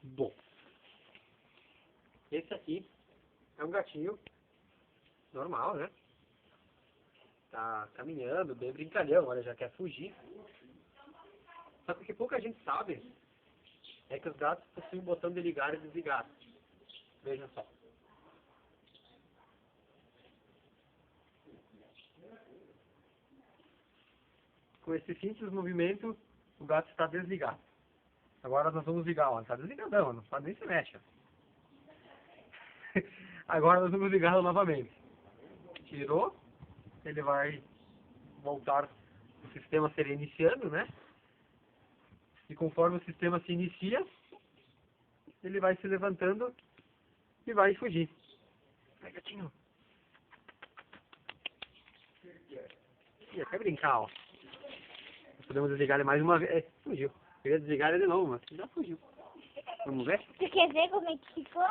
Bom, esse aqui é um gatinho normal, né? Tá caminhando, bem brincalhão, olha, já quer fugir. Só que o que pouca gente sabe é que os gatos possuem um botão de ligar e desligar. Veja só. Com esse simples movimento, o gato está desligado. Agora nós vamos ligar, ó. Está desligadão, não pode nem se mexe. Agora nós vamos ligá-lo novamente. Tirou, ele vai voltar, o sistema se iniciando, né? E conforme o sistema se inicia, ele vai se levantando e vai fugir. Vai, gatinho. Ih, quer brincar, ó. Podemos desligar ele mais uma vez. É, fugiu. Eu ia desligar ele de novo, mas já fugiu. Vamos ver? Você quer ver como é que ficou?